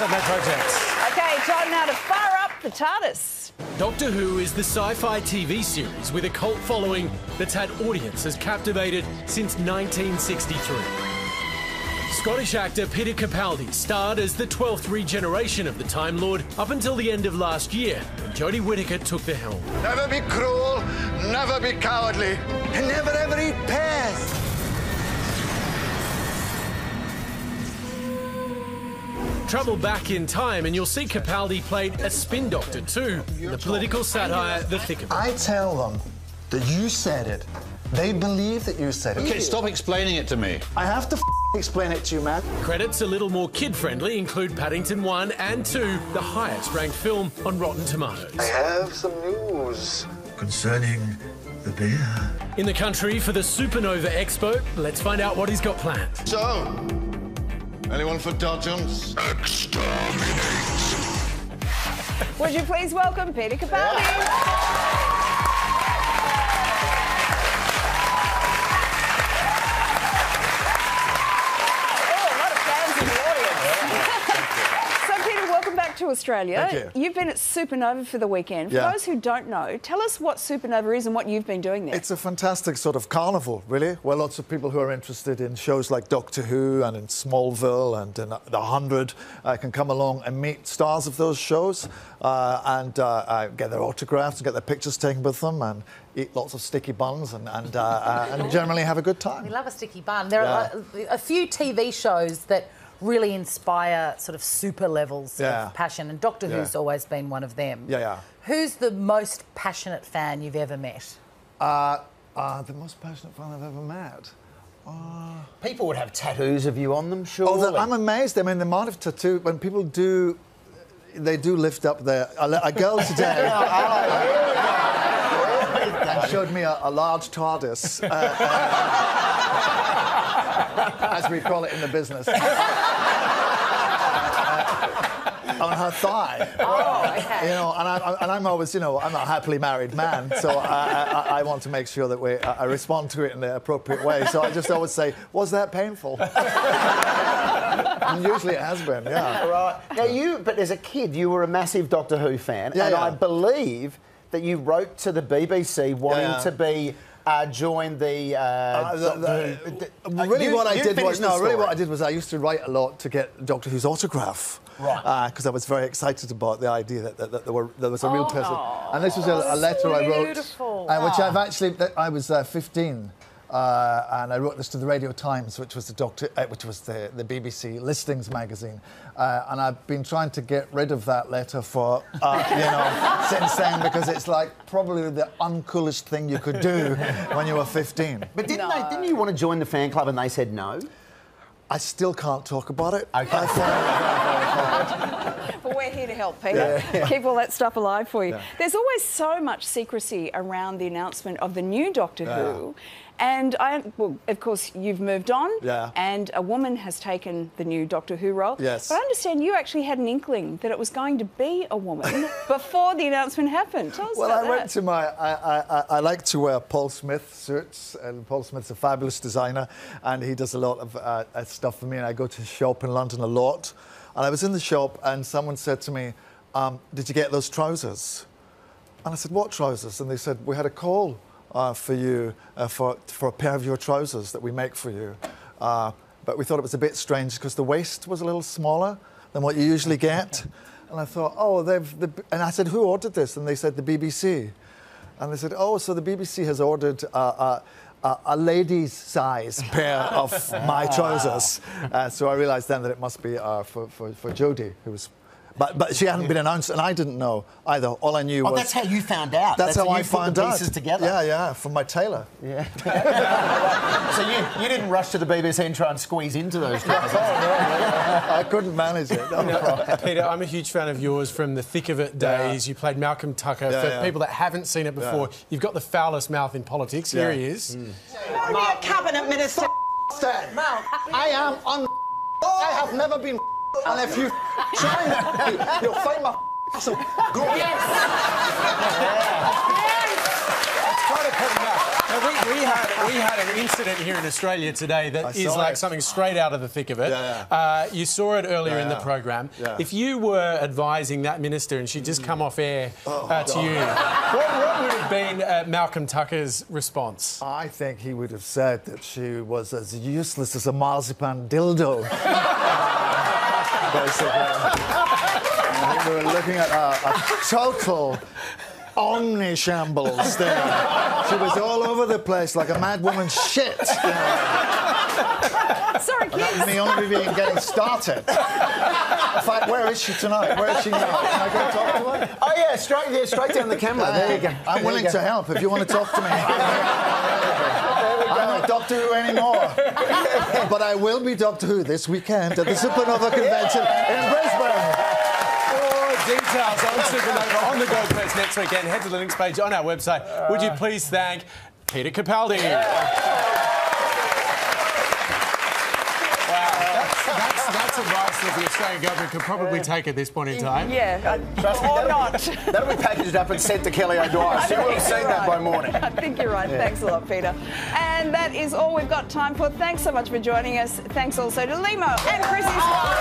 us at Metrojet. Okay, time now to fire up the TARDIS. Doctor Who is the sci-fi TV series with a cult following that's had audiences captivated since 1963. Scottish actor Peter Capaldi starred as the 12th regeneration of the Time Lord up until the end of last year, when Jodie Whittaker took the helm. Never be cruel, never be cowardly, and never ever eat pears. Travel back in time and you'll see Capaldi played a spin doctor too, in the political satire The Thick of It. I tell them that you said it. They believe that you said it. Okay, stop explaining it to me. I have to explain it to you, man. Credits a little more kid-friendly include Paddington 1 and 2, the highest-ranked film on Rotten Tomatoes. I have some news concerning the bear. In the country for the Supernova Expo, let's find out what he's got planned. So, anyone for dodgems? Exterminate. Would you please welcome Peter Capaldi? To Australia. Thank you. You've been at Supernova for the weekend. For those who don't know, tell us what Supernova is and what you've been doing there. It's a fantastic sort of carnival, really, where lots of people who are interested in shows like Doctor Who and in Smallville and in The 100 can come along and meet stars of those shows and get their autographs and get their pictures taken with them and eat lots of sticky buns and generally have a good time. We love a sticky bun. There are a few TV shows that really inspire sort of super levels of passion, and Doctor Who's always been one of them. Who's the most passionate fan you've ever met? The most passionate fan I've ever met? People would have tattoos of you on them, surely. Oh, I'm amazed. I mean, the amount of tattoo, when people do, they do lift up their... A girl today and showed me a large TARDIS, as we call it in the business. On her thigh. Oh, okay. You know, and I'm always, you know, I'm a happily married man, so I want to make sure that I respond to it in the appropriate way. So I just always say, was that painful? And usually it has been, Right. Now but as a kid, you were a massive Doctor Who fan, and I believe that you wrote to the BBC wanting to be... join the what I did was I used to write a lot to get Doctor Who's autograph, because I was very excited about the idea that there was a real person. And this was a letter I wrote, which I've actually. I was 15. And I wrote this to the Radio Times, which was the BBC listings magazine, and I've been trying to get rid of that letter for since then, because it's like probably the uncoolest thing you could do when you were 15. But didn't you want to join the fan club and they said no? I still can't talk about it. Okay. Well, we're here to help, Peter. Keep all that stuff alive for you. There's always so much secrecy around the announcement of the new Doctor Who. And, well, of course, you've moved on, and a woman has taken the new Doctor Who role. Yes. But I understand you actually had an inkling that it was going to be a woman before the announcement happened. Tell us about that. Well, I went to I like to wear Paul Smith suits, and Paul Smith's a fabulous designer, and he does a lot of stuff for me, and I go to his shop in London a lot. And I was in the shop, and someone said to me, did you get those trousers? And I said, what trousers? And they said, we had a call for you for a pair of your trousers that we make for you. But we thought it was a bit strange because the waist was a little smaller than what you usually get. And I thought, and I said, who ordered this? And they said, the BBC. And they said, oh, so the BBC has ordered a lady's size pair of my trousers. So I realised then that it must be for Jodie, who was... But she hadn't been announced, and I didn't know either. All I knew was... Oh, that's how you found out. That's how I found out. Pieces together. Yeah, from my tailor. Yeah. So you didn't rush to the BBC and try and squeeze into those trousers? I couldn't manage it. Peter, I'm a huge fan of yours from the Thick of It days. You played Malcolm Tucker. For people that haven't seen it before, you've got the foulest mouth in politics. Here he is. Only a cabinet minister. I am on. I have never been. And if you try me, you'll find my so grow. That's quite a cutting back. We had an incident here in Australia today that is like something straight out of the thick of it. You saw it earlier in the program. If you were advising that minister and she'd just come off air to you, what would have been Malcolm Tucker's response? I think he would have said that she was as useless as a marzipan dildo. Basically. We were looking at a total omni-shambles there. She was all over the place like a mad woman's shit. You know. Sorry, kids. That was me only being getting started. In fact, where is she tonight? Where is she now? Can I go talk to her? Oh, yeah, straight down the camera. There you go. I'm willing to help if you want to talk to me. I'm not Doctor Who anymore. But I will be Doctor Who this weekend at the Supernova Convention in Brisbane. Details on Supernova on the Gold Coast next weekend. Head to the links page on our website. Would you please thank Peter Capaldi? That's advice that the Australian government could probably take at this point in time. Yeah, Trust me, or not. That'll be packaged up and sent to Kelly O'Dwyer. She will have seen that by morning. I think you're right. Thanks a lot, Peter. And that is all we've got time for. Thanks so much for joining us. Thanks also to Limo and Chrissy Swan.